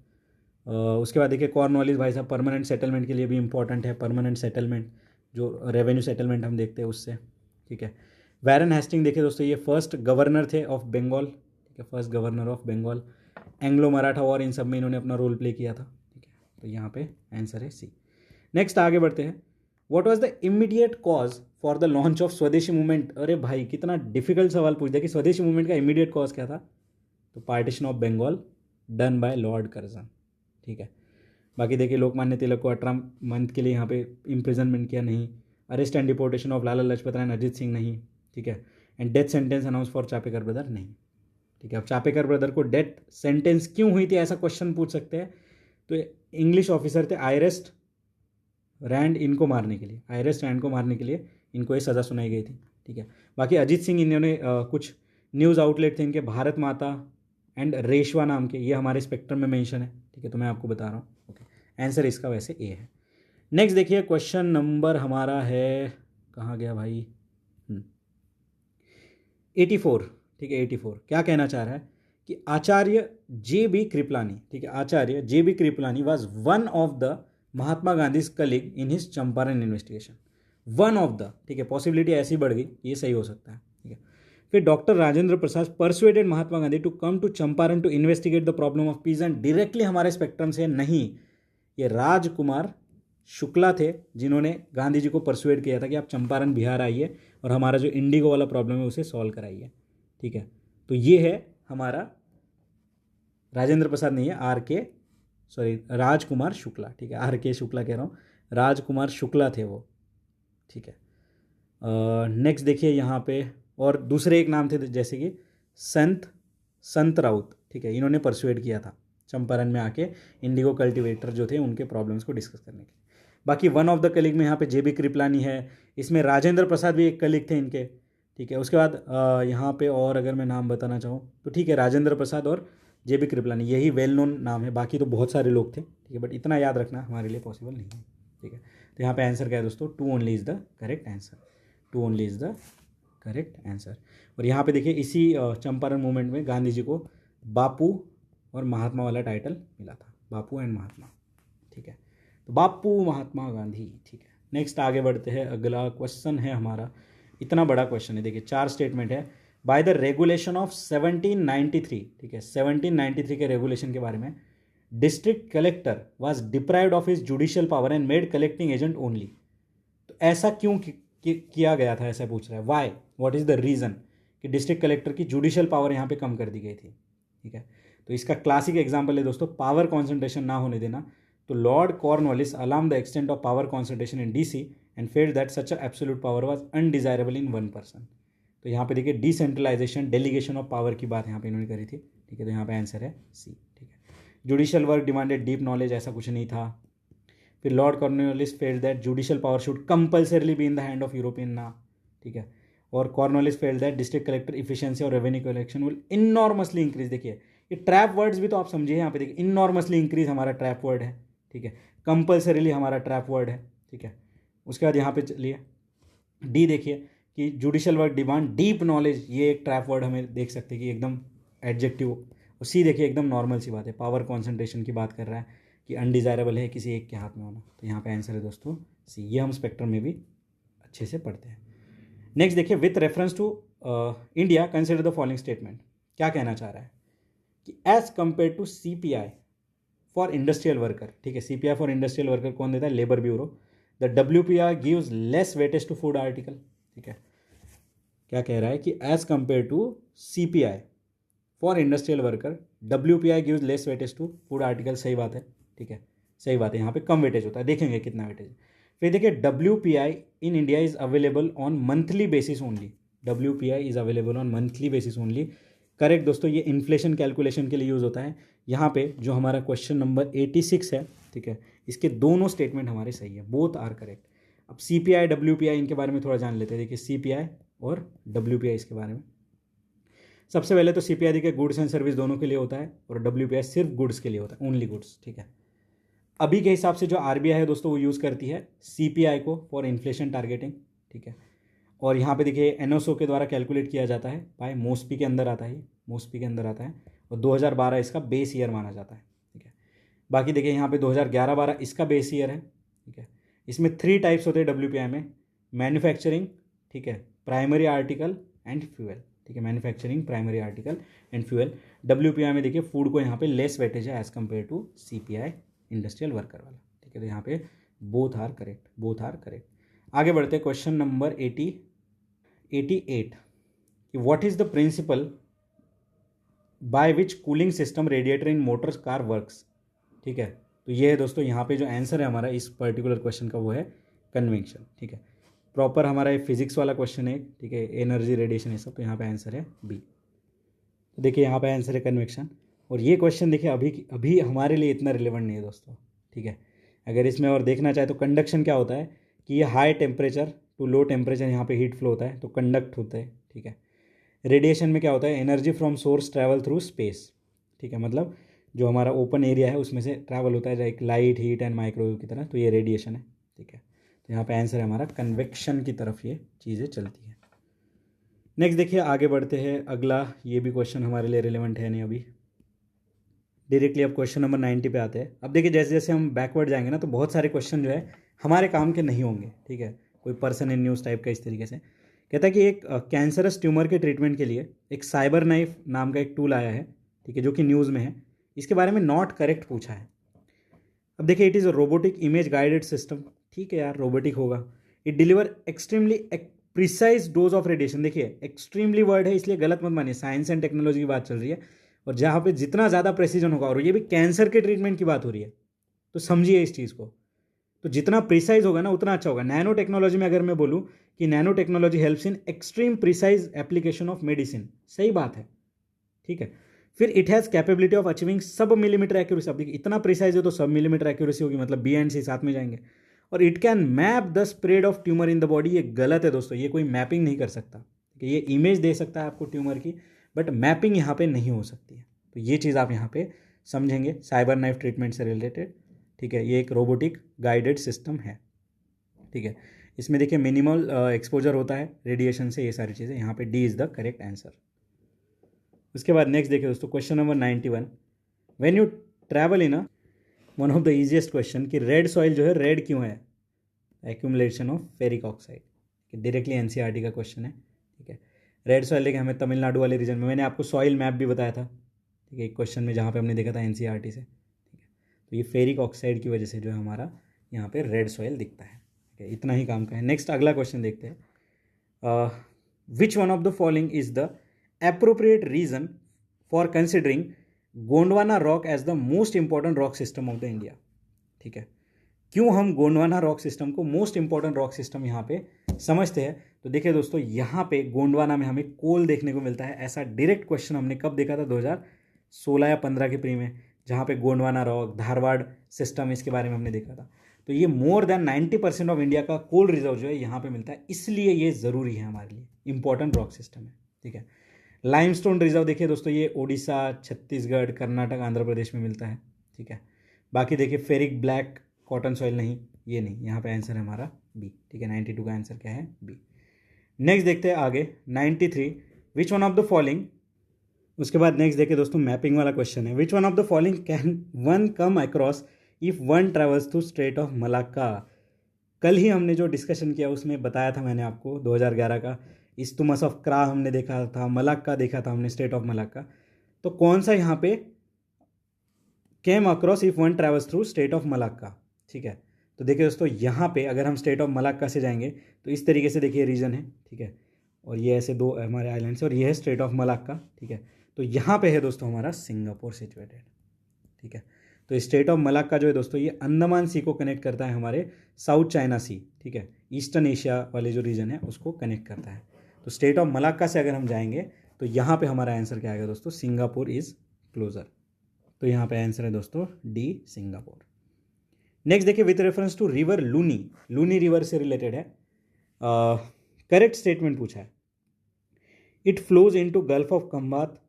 उसके बाद देखिए कॉर्नवालिस भाई साहब परमानेंट सेटलमेंट के लिए भी इंपॉर्टेंट है, परमानेंट सेटलमेंट जो रेवेन्यू सेटलमेंट हम देखते हैं उससे, ठीक है। वैरन हेस्टिंग देखिए दोस्तों, ये फर्स्ट गवर्नर थे ऑफ बंगाल, ठीक है, first governor of Bengal. Anglo Maratha war, इन सब में इन्होंने अपना रोल प्ले किया था, ठीक है। तो यहाँ पे आंसर है सी। नेक्स्ट आगे बढ़ते हैं, what was the immediate cause for the launch of स्वदेशी मूवमेंट। अरे भाई कितना डिफिकल्ट सवाल पूछ दिया कि स्वदेशी मूवमेंट का इमीडिएट कॉज क्या था, तो partition of Bengal done by Lord Curzon, ठीक है। बाकी देखिए लोकमान्य तिलक को 18 मंथ के लिए यहाँ पे इम्प्रिजनमेंट किया, नहीं। Arrest and deportation of Lala Lajpat Rai, Ajit Singh, नहीं, ठीक है। And death sentence announce for Chapekar brother, नहीं, ठीक है। अब चापेकर ब्रदर को डेथ सेंटेंस क्यों हुई थी ऐसा क्वेश्चन पूछ सकते हैं, तो इंग्लिश ऑफिसर थे आयरेस्ट रैंड इनको मारने के लिए, आयरस रैंड को मारने के लिए इनको ये सज़ा सुनाई गई थी, ठीक है। बाकी अजीत सिंह, इन्होंने कुछ न्यूज़ आउटलेट थे इनके, भारत माता एंड रेशवा नाम के, ये हमारे स्पेक्ट्रम में मेंशन है, ठीक है, तो मैं आपको बता रहा हूँ। ओके, आंसर इसका वैसे ए है। नेक्स्ट देखिए क्वेश्चन नंबर हमारा है, कहाँ गया भाई, 84, ठीक है, 84 क्या कहना चाह रहा है कि आचार्य जे बी कृपलानी, ठीक है, Acharya J B Kripalani was one of the Mahatma Gandhi colleague in his Champaran investigation. One of the, ठीक है, पॉसिबिलिटी ऐसी बढ़ गई, ये सही हो सकता है, ठीक है। फिर doctor Rajendra Prasad persuaded Mahatma Gandhi to come to Champaran to investigate the problem of peasant. Directly हमारे स्पेक्ट्रम से नहीं, ये राजकुमार शुक्ला थे जिन्होंने गांधी जी को परसुएड किया था कि आप चंपारण बिहार आइए और हमारा जो इंडिगो वाला प्रॉब्लम है उसे सॉल्व कराइए, ठीक है। तो ये है हमारा राजेंद्र प्रसाद नहीं है, राजकुमार शुक्ला, ठीक है, आर के शुक्ला कह रहा हूँ, राजकुमार शुक्ला थे वो, ठीक है। नेक्स्ट देखिए यहाँ पे, और दूसरे एक नाम थे जैसे कि संत राउत, ठीक है, इन्होंने परसुएड किया था चंपारण में आके इंडिगो कल्टीवेटर जो थे उनके प्रॉब्लम्स को डिस्कस करने के लिए। बाकी वन ऑफ द कलीग में यहाँ पे जे बी कृपलानी है, इसमें राजेंद्र प्रसाद भी एक कलीग थे इनके, ठीक है। उसके बाद यहाँ पे और अगर मैं नाम बताना चाहूँ तो ठीक है, राजेंद्र प्रसाद और जे बी कृपलानी, यही वेल नोन नाम है, बाकी तो बहुत सारे लोग थे, ठीक है, बट इतना याद रखना हमारे लिए पॉसिबल नहीं है, ठीक है। तो यहाँ पे आंसर क्या है दोस्तों, 2 only is the correct answer, 2 only is the correct answer. और यहाँ पे देखिए इसी चंपारण मूवमेंट में गांधी जी को बापू और महात्मा वाला टाइटल मिला था, बापू एंड महात्मा, ठीक है, तो बापू महात्मा गांधी, ठीक है। नेक्स्ट आगे बढ़ते हैं, अगला क्वेश्चन है हमारा, इतना बड़ा क्वेश्चन है, देखिए 4 स्टेटमेंट है। बाय द रेगुलेशन ऑफ 1793, ठीक है, 1793 के रेगुलेशन के बारे में, district collector was deprived of his judicial power and made collecting agent only. तो ऐसा क्यों किया गया था, ऐसा पूछ रहा है, why, what is the reason कि डिस्ट्रिक्ट कलेक्टर की जुडिशियल पावर यहाँ पे कम कर दी गई थी, ठीक है। तो इसका क्लासिक एग्जाम्पल है दोस्तों, पावर कॉन्सेंट्रेशन ना होने देना। तो Lord Cornwallis alarm the extent of power concentration in DC and failed that such a absolute power was undesirable in one person. तो यहाँ पे देखिए डिसेंट्रलाइजेशन, डेलीगेशन ऑफ पावर की बात यहाँ पे इन्होंने करी थी, ठीक है, तो यहाँ पे आंसर है सी, ठीक है। Judicial work demanded deep knowledge, ऐसा कुछ नहीं था। फिर Lord Cornwallis felt that judicial power should compulsorily be in the hand of European ना, ठीक है। और Cornwallis felt that district collector efficiency और revenue collection will enormously increase. देखिए ये ट्रैप वर्ड्स भी तो आप समझिए यहाँ पे, देखिए इनॉर्मसली इंक्रीज हमारा ट्रैप वर्ड है, ठीक है, कंपल्सरीली हमारा ट्रैप वर्ड है, ठीक है। उसके बाद यहाँ पे चलिए डी देखिए कि judicial work demand deep knowledge, ये एक ट्रैप वर्ड हमें देख सकते हैं कि एकदम एडजेक्टिव। और सी देखिए एकदम नॉर्मल सी बात है, पावर कॉन्सेंट्रेशन की बात कर रहा है कि अनडिजायरेबल है किसी एक के हाथ में होना, तो यहाँ पे आंसर है दोस्तों सी, ये हम स्पेक्ट्रम में भी अच्छे से पढ़ते हैं। नेक्स्ट देखिए, with reference to India consider the following statement, क्या कहना चाह रहा है कि as compare to CPI for industrial worker, ठीक है, CPI फॉर इंडस्ट्रियल वर्कर कौन देता है, labour bureau, the WPI gives less weightage to food article, ठीक है। क्या कह रहा है कि as compare to CPI for industrial worker WPI gives less weightage to food article, सही बात है, ठीक है, सही बात है, यहाँ पे कम वेटेज होता है, देखेंगे कितना वेटेज। फिर देखिए WPI in India is available on monthly basis only, WPI is available on monthly basis only, correct दोस्तों। ये इन्फ्लेशन कैलकुलेशन के लिए यूज़ होता है। यहाँ पे जो हमारा क्वेश्चन नंबर 86 है, ठीक है, इसके दोनों स्टेटमेंट हमारे सही है, बोथ आर करेक्ट। अब CPI WPI इनके बारे में थोड़ा जान लेते हैं, देखिए CPI और WPI इसके बारे में। सबसे पहले तो CPI देखिए गुड्स एंड सर्विस दोनों के लिए होता है और WPI सिर्फ गुड्स के लिए होता है, ओनली गुड्स, ठीक है। अभी के हिसाब से जो RBI है दोस्तों वो यूज़ करती है CPI को फॉर इन्फ्लेशन टारगेटिंग, ठीक है। और यहाँ पे देखिए NOSO के द्वारा कैलकुलेट किया जाता है, बाय मोस्पी के अंदर आता है, मोस्पी के अंदर आता है, और 2012 इसका बेस ईयर माना जाता है, ठीक है। बाकी देखिए यहाँ पे 2011-12 इसका बेस ईयर है, ठीक है। इसमें 3 टाइप्स होते हैं WPI में, मैन्युफैक्चरिंग, ठीक है, प्राइमरी आर्टिकल एंड फ्यूल, ठीक है, manufacturing, primary article and fuel. WPI में देखिए फूड को यहाँ पे लेस वेटेज है as compare to CPI industrial worker वाला, ठीक है। तो यहाँ पे both are correct, both are correct. आगे बढ़ते हैं, क्वेश्चन नंबर 88 कि what is the principle by which cooling system radiator in motor car works, ठीक है। तो ये है दोस्तों यहाँ पे जो आंसर है हमारा इस पर्टिकुलर क्वेश्चन का वो है कन्वेक्शन, ठीक है। प्रॉपर हमारा ये फिजिक्स वाला क्वेश्चन है, ठीक है, एनर्जी रेडिएशन है सब, तो यहाँ पे आंसर है बी। तो देखिए यहाँ पे आंसर है कन्वेक्शन। और ये क्वेश्चन देखिए अभी हमारे लिए इतना रिलेवेंट नहीं है दोस्तों, ठीक है, अगर इसमें और देखना चाहे तो कंडक्शन क्या होता है कि ये high temperature to low temperature यहाँ पे हीट फ्लो होता है तो कंडक्ट होता है, ठीक है। रेडिएशन में क्या होता है, energy from source travel through space, ठीक है, मतलब जो हमारा ओपन एरिया है उसमें से ट्रैवल होता है like light, heat and microwave की तरह, तो ये रेडिएशन है, ठीक है। तो यहाँ पे आंसर है हमारा कन्वेक्शन की तरफ ये चीज़ें चलती हैं। नेक्स्ट देखिए आगे बढ़ते हैं, अगला ये भी क्वेश्चन हमारे लिए रिलेवेंट है नहीं अभी, डायरेक्टली अब क्वेश्चन नंबर 90 पे आते हैं। अब देखिए जैसे जैसे हम बैकवर्ड जाएंगे ना तो बहुत सारे क्वेश्चन जो है हमारे काम के नहीं होंगे, ठीक है, कोई पर्सन इन न्यूज़ टाइप का इस तरीके से। कहता है कि एक कैंसरस ट्यूमर के ट्रीटमेंट के लिए एक साइबर नाइफ नाम का एक टूल आया है, ठीक है, जो कि न्यूज़ में है। इसके बारे में नॉट करेक्ट पूछा है। अब देखिए it is a robotic image guided system, ठीक है यार रोबोटिक होगा। It deliver extremely precise dose of radiation, देखिए एक्सट्रीमली वर्ड है इसलिए गलत मत मानिए, साइंस एंड टेक्नोलॉजी की बात चल रही है और जहाँ पे जितना ज़्यादा प्रेसिजन होगा, और ये भी कैंसर के ट्रीटमेंट की बात हो रही है, तो समझिए इस चीज़ को, तो जितना प्रिसाइज होगा ना उतना अच्छा होगा। नैनो टेक्नोलॉजी में अगर मैं बोलूँ कि nano technology helps in extreme precise application of medicine, सही बात है, ठीक है। फिर it has capability of achieving सब मिलीमीटर एक्यूरेसी, अब इतना प्रिसाइज है तो सब मिलीमीटर एक्यूरेसी होगी, मतलब बी एंड सी साथ में जाएंगे। और it can map the spread of tumour in the body, ये गलत है दोस्तों, ये कोई मैपिंग नहीं कर सकता, कि ये इमेज दे सकता है आपको ट्यूमर की, बट मैपिंग यहाँ पे नहीं हो सकती है। तो ये चीज़ आप यहाँ पे समझेंगे साइबर नाइफ ट्रीटमेंट से रिलेटेड, ठीक है। ये एक रोबोटिक गाइडेड सिस्टम है, ठीक है। इसमें देखिए मिनिमल एक्सपोजर होता है रेडिएशन से, ये सारी चीज़ें, यहाँ पे D is the correct answer. उसके बाद नेक्स्ट देखिए दोस्तों question number 91, when you travel in one of the easiest question कि रेड सॉइल जो है रेड क्यों है, एक्यूमुलेशन ऑफ फेरिक ऑक्साइड, कि डायरेक्टली एनसीईआरटी का क्वेश्चन है, ठीक है। रेड सॉइल लेके हमें तमिलनाडु वाले रीजन में, मैंने आपको सॉइल मैप भी बताया था, ठीक है, एक क्वेश्चन में जहाँ पे हमने देखा था एनसीईआरटी से, ठीक है। तो ये फेरिक ऑक्साइड की वजह से जो है हमारा यहाँ पे रेड सॉइल दिखता है, ठीक है, इतना ही काम का है। नेक्स्ट अगला क्वेश्चन देखते हैं, which one of the following is the appropriate reason for considering Gondwana rock as the most important rock system of the India, ठीक है। क्यों हम गोंडवाना रॉक सिस्टम को मोस्ट इंपॉर्टेंट रॉक सिस्टम यहाँ पे समझते हैं, तो देखिए दोस्तों यहाँ पे गोंडवाना में हमें कोल देखने को मिलता है। ऐसा डायरेक्ट क्वेश्चन हमने कब देखा था, 2016 या 15 के प्री में, जहाँ पे गोंडवाना रॉक, धारवाड़ सिस्टम, इसके बारे में हमने देखा था। तो ये मोर देन 90% ऑफ इंडिया का कोल रिजर्व जो है यहाँ पे मिलता है, इसलिए ये ज़रूरी है हमारे लिए, इंपॉर्टेंट रॉक सिस्टम है, ठीक है। लाइमस्टोन रिजर्व देखिए दोस्तों, ये ओडिशा, छत्तीसगढ़, कर्नाटक, आंध्र प्रदेश में मिलता है, ठीक है। बाकी देखिए फेरिक ब्लैक कॉटन सॉइल नहीं, ये नहीं, यहाँ पे आंसर है हमारा बी, ठीक है। 92 का आंसर क्या है, बी। नेक्स्ट देखते हैं आगे 93, विच वन ऑफ द फॉलोइंग, उसके बाद नेक्स्ट देखिए दोस्तों मैपिंग वाला क्वेश्चन है, which one of the following can one come across if one travels through straight of Malacca. कल ही हमने जो डिस्कशन किया उसमें बताया था मैंने आपको 2011 का इस्तुमस ऑफ क्रा हमने देखा था, मलाक्का देखा था हमने, स्टेट ऑफ मलाक्का। तो कौन सा यहाँ पे came across if one travels through state of Malacca, ठीक है। तो देखिए दोस्तों यहाँ पे अगर हम स्टेट ऑफ मलाक्का से जाएंगे तो इस तरीके से देखिए रीजन है, ठीक है, और ये ऐसे दो हमारे आइलैंड्स और ये है स्टेट ऑफ मलाक्का, ठीक है। तो यहाँ पे है दोस्तों हमारा सिंगापुर सिचुएटेड, ठीक है। तो स्टेट ऑफ मलाक्का जो है दोस्तों ये अंडमान सी को कनेक्ट करता है हमारे साउथ चाइना सी, ठीक है, ईस्टर्न एशिया वाले जो रीजन है उसको कनेक्ट करता है। तो स्टेट ऑफ मलाक्का से अगर हम जाएंगे तो यहाँ पे हमारा आंसर क्या आएगा दोस्तों, सिंगापुर इज क्लोजर। तो यहाँ पे आंसर है दोस्तों डी, सिंगापुर। नेक्स्ट देखिए with reference to river Luni, Luni river से रिलेटेड है, करेक्ट स्टेटमेंट पूछा है। It flows into gulf of Khambhat,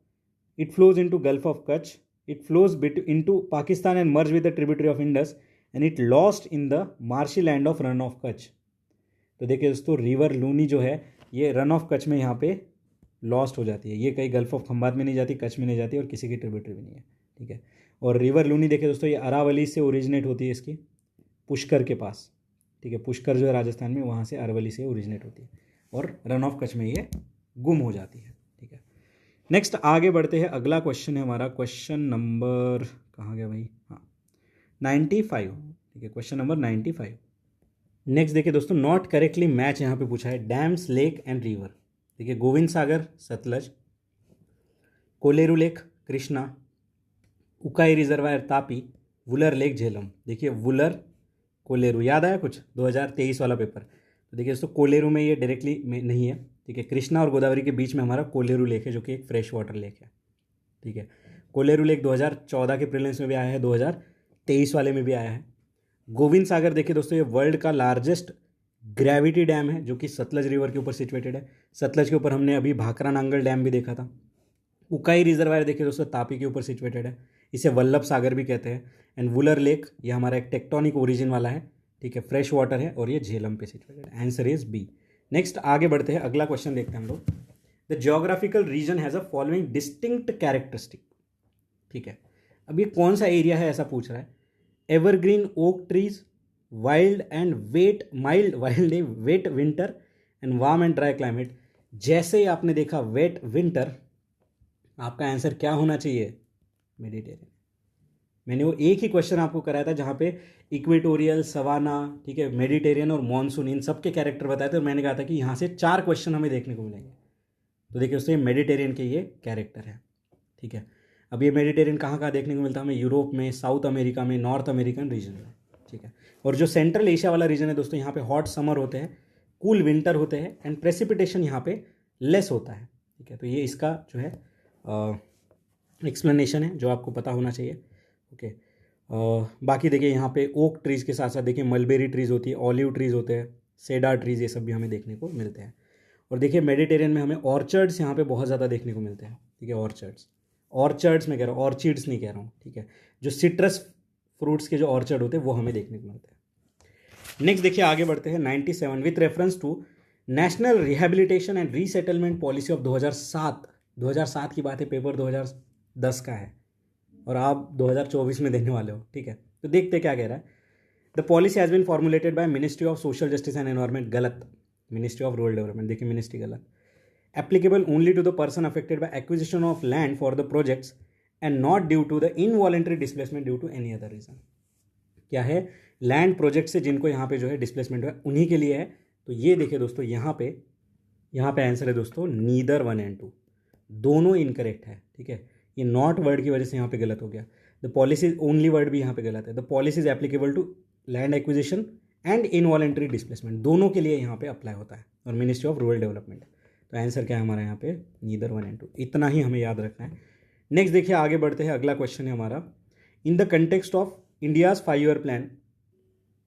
it flows into gulf of Kutch, it flows into Pakistan and merge with the tributary of Indus and it lost in the marshy land of Rann of Kutch. तो देखिए दोस्तों river Luni जो है ये run of Kutch में यहाँ पे lost हो जाती है, ये कहीं गल्फ ऑफ खंबात में नहीं जाती, कच्छ में नहीं जाती और किसी की ट्रिब्यूटरी भी नहीं है, ठीक है। और रिवर लूनी देखिए दोस्तों ये अरावली से ओरिजिनेट होती है, इसकी पुष्कर के पास, ठीक है, पुष्कर जो है राजस्थान में, वहाँ से अरावली से ओरिजिनेट होती है और रन ऑफ कच्छ में ये गुम हो जाती है, ठीक है। नेक्स्ट आगे बढ़ते हैं, अगला क्वेश्चन है हमारा क्वेश्चन नंबर, कहाँ गया भाई, हाँ 95, ठीक है, क्वेश्चन नंबर 95। नेक्स्ट देखिए दोस्तों नॉट करेक्टली मैच यहाँ पे पूछा है, डैम्स, लेक एंड रिवर। देखिए गोविंद सागर Sutlej, Kolleru lake Krishna, Ukai reservoir Tapi, Wular lake Jhelum. देखिए वुलर कोलेरू याद आया कुछ 2023 वाला पेपर। तो देखिए दोस्तों कोलेरू में ये डायरेक्टली में नहीं है, ठीक है। कृष्णा और गोदावरी के बीच में हमारा कोलेरू लेक है जो कि एक फ्रेश वाटर लेक है, ठीक है। कोलेरू लेक 2014 के प्रीलिम्स में भी आया है, 2023 वाले में भी आया है। गोविंद सागर देखिए दोस्तों, ये वर्ल्ड का लार्जेस्ट ग्रेविटी डैम है जो कि सतलज रिवर के ऊपर सिचुएटेड है। सतलज के ऊपर हमने अभी भाखरा नांगल डैम भी देखा था। उकाई रिजर्वायर देखिए दोस्तों, तापी के ऊपर सिचुएटेड है, इसे वल्लभ सागर भी कहते हैं। एंड वुलर लेक, ये हमारा एक टेक्टोनिक ओरिजिन वाला है, ठीक है, फ्रेश वाटर है और ये झेलम पे सिचुएटेड है। Answer is B. नेक्स्ट आगे बढ़ते हैं, अगला क्वेश्चन देखते हैं हम लोग। The geographical region has a following distinct characteristic, ठीक है। अब ये कौन सा एरिया है ऐसा पूछ रहा है। Evergreen oak trees, wild and wet, mild wild नहीं, wet winter and warm and dry climate. जैसे ही आपने देखा वेट विंटर, आपका आंसर क्या होना चाहिए, मेडिटेरियन। मैंने वो एक ही क्वेश्चन आपको कराया था जहाँ पे इक्वेटोरियल, सवाना, ठीक है, मेडिटेरियन और मॉनसून, इन सब के कैरेक्टर बताए थे और मैंने कहा था कि यहाँ से 4 क्वेश्चन हमें देखने को मिलेंगे। तो देखिए उससे मेडिटेरियन के ये कैरेक्टर है, ठीक है। अब ये मेडिटेरियन कहाँ कहाँ देखने को मिलता है हमें, यूरोप में, साउथ अमेरिका में, नॉर्थ अमेरिकन रीजन में, ठीक है। और जो सेंट्रल एशिया वाला रीजन है दोस्तों, यहाँ पे हॉट समर होते हैं, कूल विंटर होते हैं एंड प्रेसिपिटेशन यहाँ पे लेस होता है, ठीक है। तो ये इसका जो है एक्सप्लेनेशन है जो आपको पता होना चाहिए, ओके। बाकी देखिए यहाँ पे ओक ट्रीज़ के साथ साथ देखिए मलबेरी ट्रीज़ होती है, ऑलिव ट्रीज़ होते हैं, सेडार ट्रीज़, ये सब भी हमें देखने को मिलते हैं। और देखिए मेडिटेरियन में हमें ऑर्चर्ड्स यहाँ पे बहुत ज़्यादा देखने को मिलते हैं, ठीक है। ऑर्चर्ड्स मैं कह रहा हूँ, ऑर्चिड्स नहीं कह रहा हूँ, ठीक है। जो सिट्रस फ्रूट्स के जो ऑर्चर्ड होते हैं वो हमें देखने को मिलते हैं। नेक्स्ट देखिए आगे बढ़ते हैं 97 with reference to national rehabilitation and resettlement policy of 2007 की बात है, पेपर 2010 का है और आप 2024 में देने वाले हो, ठीक है। तो देखते क्या कह रहा है। The policy has been formulated by ministry of social justice and environment, गलत, मिनिस्ट्री ऑफ रूरल डेवलपमेंट, देखिए मिनिस्ट्री गलत। Applicable only to the person affected by acquisition of land for the projects and not due to the involuntary displacement due to any other reason. क्या है, land project से जिनको यहाँ पे जो है डिस्प्लेसमेंट हुआ उन्हीं के लिए है। तो ये देखिए दोस्तों, यहाँ पे आंसर है दोस्तों नीदर 1 एंड 2, दोनों इनकरेक्ट है, ठीक है। ये नॉट वर्ड की वजह से यहाँ पे गलत हो गया। द पॉलिसी ओनली वर्ड भी यहाँ पे गलत है। The policy is applicable to land acquisition and involuntary displacement, दोनों के लिए यहाँ पे अप्लाई होता है, और मिनिस्ट्री ऑफ रूरल डेवलपमेंट। तो आंसर क्या है हमारा यहाँ पे, नीदर 1 एंड 2, इतना ही हमें याद रखना है। नेक्स्ट देखिए आगे बढ़ते हैं, अगला क्वेश्चन है हमारा, इन the context of India's 5 year plan.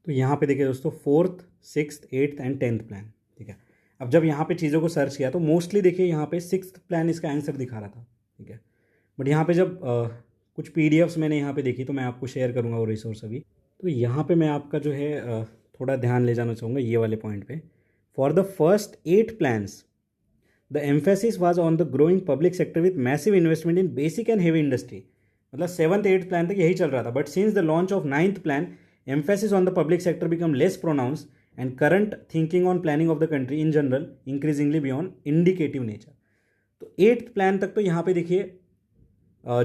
तो यहाँ पे देखिए दोस्तों 4th, 6th, 8th and 10th plan, ठीक है। अब जब यहाँ पे चीज़ों को सर्च किया तो मोस्टली देखिए यहाँ पे 6th प्लान इसका आंसर दिखा रहा था, ठीक है। बट यहाँ पे जब कुछ PDFs मैंने यहाँ पे देखी तो मैं आपको शेयर करूँगा वो रिसोर्स अभी। तो यहाँ पे मैं आपका जो है थोड़ा ध्यान ले जाना चाहूँगा ये वाले पॉइंट पे। For the first 8 plans the emphasis was on the growing public sector with massive investment in basic and heavy industry. मतलब 7th 8th प्लान तक यही चल रहा था, but since the launch of 9th plan emphasis on the public sector become less pronounced and current thinking on planning of the country in general increasingly beyond indicative nature। तो 8th plan तक तो यहाँ पे देखिए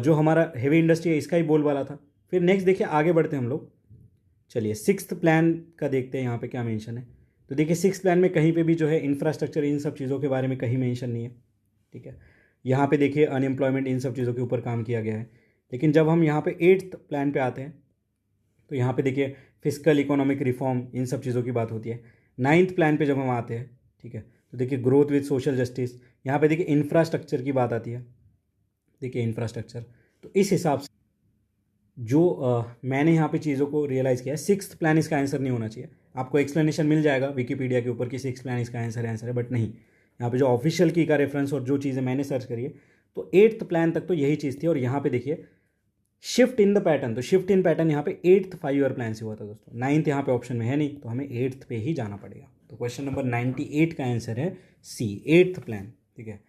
जो हमारा heavy industry है इसका ही बोलबाला था। फिर नेक्स्ट देखिए आगे बढ़ते हैं हम लोग, चलिए 6th प्लान का देखते हैं यहाँ पे क्या मेंशन है। तो देखिए 6th प्लान में कहीं पे भी जो है इंफ्रास्ट्रक्चर इन सब चीज़ों के बारे में कहीं मेंशन नहीं है, ठीक है। यहाँ पे देखिए अनएम्प्लॉयमेंट इन सब चीज़ों के ऊपर काम किया गया है। लेकिन जब हम यहाँ पे 8th प्लान पे आते हैं तो यहाँ पे देखिए फिस्कल इकोनॉमिक रिफॉर्म इन सब चीज़ों की बात होती है। 9th प्लान पे जब हम आते हैं, ठीक है, तो देखिए ग्रोथ विद सोशल जस्टिस, यहाँ पे देखिए इंफ्रास्ट्रक्चर की बात आती है, देखिए इंफ्रास्ट्रक्चर। तो इस हिसाब से जो मैंने यहाँ पे चीज़ों को रियलाइज़ किया है, 6th प्लान इसका आंसर नहीं होना चाहिए। आपको एक्सप्लेनेशन मिल जाएगा विकीपीडिया के ऊपर कि 6th प्लान इसका आंसर है, बट नहीं, यहाँ पे जो ऑफिशियल की का रेफरेंस और जो चीज़ें मैंने सर्च करी है तो 8th प्लान तक तो यही चीज़ थी। और यहाँ पे देखिए शिफ्ट इन द पैटर्न, तो शिफ्ट इन पैटर्न यहाँ पे 8th 5 ईयर प्लान से हुआ था दोस्तों। 9th यहाँ पे ऑप्शन में है नहीं, तो हमें 8th पे ही जाना पड़ेगा। तो क्वेश्चन नंबर 98 का आंसर है सी, 8th प्लान, ठीक है।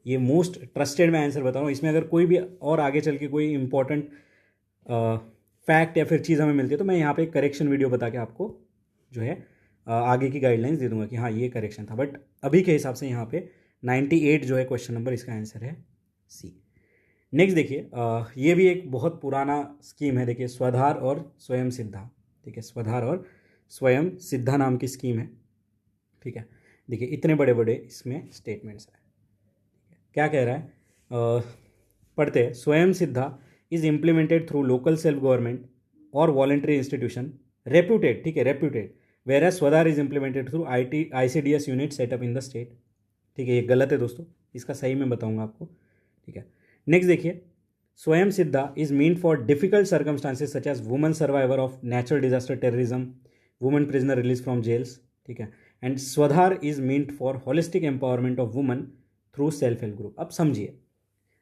ये मोस्ट ट्रस्टेड मैं आंसर बता रहा हूँ। इसमें अगर कोई भी और आगे चल के कोई इंपॉर्टेंट फैक्ट या फिर चीज़ हमें मिलती है तो मैं यहाँ पे एक करेक्शन वीडियो बता के आपको जो है आगे की गाइडलाइंस दे दूंगा कि हाँ ये करेक्शन था। बट अभी के हिसाब से यहाँ पे 98 जो है क्वेश्चन नंबर, इसका आंसर है सी। नेक्स्ट देखिए ये भी एक बहुत पुराना स्कीम है, देखिए स्वधार और स्वयं सिद्धा, ठीक है, स्वधार और स्वयं सिद्धा नाम की स्कीम है, ठीक है। देखिए इतने बड़े बड़े इसमें स्टेटमेंट्स हैं, क्या कह रहा है, पढ़ते हैं। Swayam Siddha is implemented through local self government और वॉलेंट्री इंस्टीट्यूशन रेप्यूटेड, ठीक है, reputed, whereas Swadhar is implemented through ICDS unit setup in the state, ठीक है। ये गलत है दोस्तों, इसका सही मैं बताऊंगा आपको, ठीक है। नेक्स्ट देखिए Swayam Siddha is meant for difficult circumstances such as woman survivor of natural disaster, terrorism, woman prisoner release from jails, ठीक है। And Swadhar is meant for holistic empowerment of woman through self help group. अब समझिए,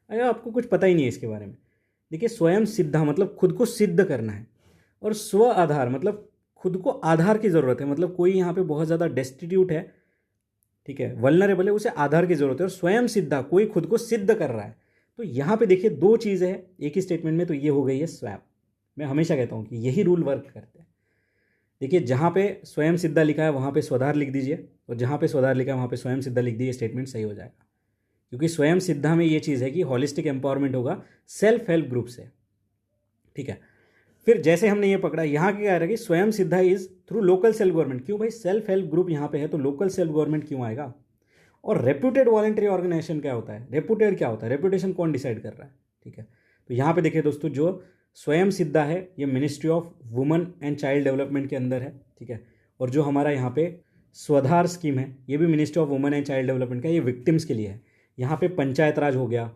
अगर आपको कुछ पता ही नहीं है इसके बारे में, देखिए स्वयं सिद्धा मतलब खुद को सिद्ध करना है, और स्व आधार मतलब खुद को आधार की ज़रूरत है, मतलब कोई यहाँ पे बहुत ज़्यादा डेस्टिट्यूट है, ठीक है, वल्नरेबल है, उसे आधार की ज़रूरत है। और स्वयं सिद्धा कोई खुद को सिद्ध कर रहा है। तो यहाँ पे देखिए दो चीज़ें हैं एक ही स्टेटमेंट में, तो ये हो गई है स्वयं। मैं हमेशा कहता हूँ कि यही रूल वर्क करते हैं। देखिए जहाँ पे स्वयं सिद्धा लिखा है वहाँ पे स्वधार लिख दीजिए, और जहाँ पे स्वधार लिखा है वहाँ पे स्वयं सिद्धा लिख दीजिए, स्टेटमेंट सही हो जाएगा। क्योंकि स्वयं सिद्धा में ये चीज़ है कि हॉलिस्टिक एम्पावरमेंट होगा सेल्फ हेल्प ग्रुप से, ठीक है। फिर जैसे हमने ये पकड़ा, यहाँ क्या कह रहा है कि स्वयं Siddha is through local self government. क्यों भाई, सेल्फ हेल्प ग्रुप यहाँ पे है तो लोकल सेल्फ गवर्नमेंट क्यों आएगा। और रेप्यूटेड वॉलंटरी ऑर्गेनाइजेशन क्या होता है, रेप्यूटेड क्या होता है, रेप्यूटेशन कौन डिसाइड कर रहा है, ठीक है। तो यहाँ पे देखिए दोस्तों, जो स्वयं सिद्धा है ये ministry of women and child development के अंदर है, ठीक है। और जो हमारा यहाँ पे स्वधार स्कीम है ये भी ministry of women and child development का, ये विक्टिम्स के लिए है। यहाँ पे पंचायत राज हो गया,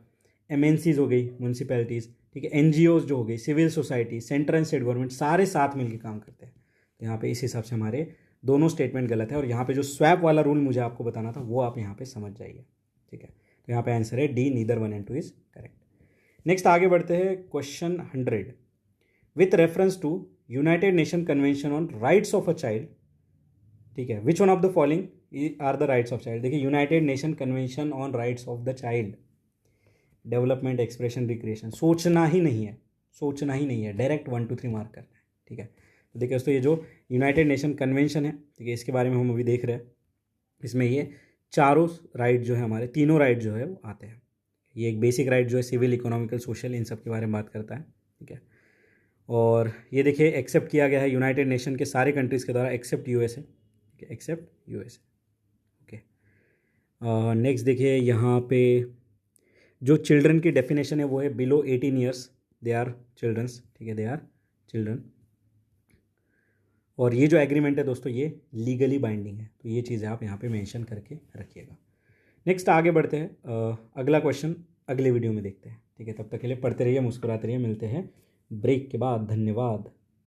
एमएनसीज हो गई, म्यूनसिपैलिटीज़, ठीक है, एनजीओज जो हो गई, civil society, central and state government, सारे साथ मिलकर काम करते हैं। तो यहाँ पे इस हिसाब से हमारे दोनों स्टेटमेंट गलत है। और यहाँ पे जो स्वैप वाला रूल मुझे आपको बताना था वो आप यहाँ पे समझ जाइए, ठीक है। तो यहाँ पे आंसर है D, neither 1 and 2 is correct. Next आगे बढ़ते हैं question 100। With reference to United Nation convention on rights of a child, ठीक है, which one of the following are the rights of child. देखिए United Nation convention on rights of the child, development, expression, recreation, सोचना ही नहीं है, सोचना ही नहीं है, डायरेक्ट 1 2 3 मार्क करना है, ठीक है। तो देखिए दोस्तों, ये जो यूनाइटेड नेशन कन्वेंशन है, ठीक है, इसके बारे में हम अभी देख रहे हैं। इसमें ये चारों राइट जो है हमारे, तीनों राइट जो है वो आते हैं। ये एक बेसिक राइट जो है सिविल, इकोनॉमिकल, सोशल, इन सब के बारे में बात करता है, ठीक है। और ये देखिए एक्सेप्ट किया गया है यूनाइटेड नेशन के सारे कंट्रीज़ के द्वारा, एक्सेप्ट यूएसए, ठीक है, एक्सेप्ट यूएसए, ओके। नेक्स्ट देखिए यहाँ पे जो चिल्ड्रन की डेफिनेशन है वो है below 18 years they are childrens, ठीक है, दे आर चिल्ड्रन। और ये जो एग्रीमेंट है दोस्तों ये लीगली बाइंडिंग है, तो ये चीज़ें आप यहाँ पे मेंशन करके रखिएगा। नेक्स्ट आगे बढ़ते हैं, अगला क्वेश्चन अगले वीडियो में देखते हैं, ठीक है। तब तक के लिए पढ़ते रहिए, मुस्कुराते रहिए, मिलते हैं ब्रेक के बाद। धन्यवाद।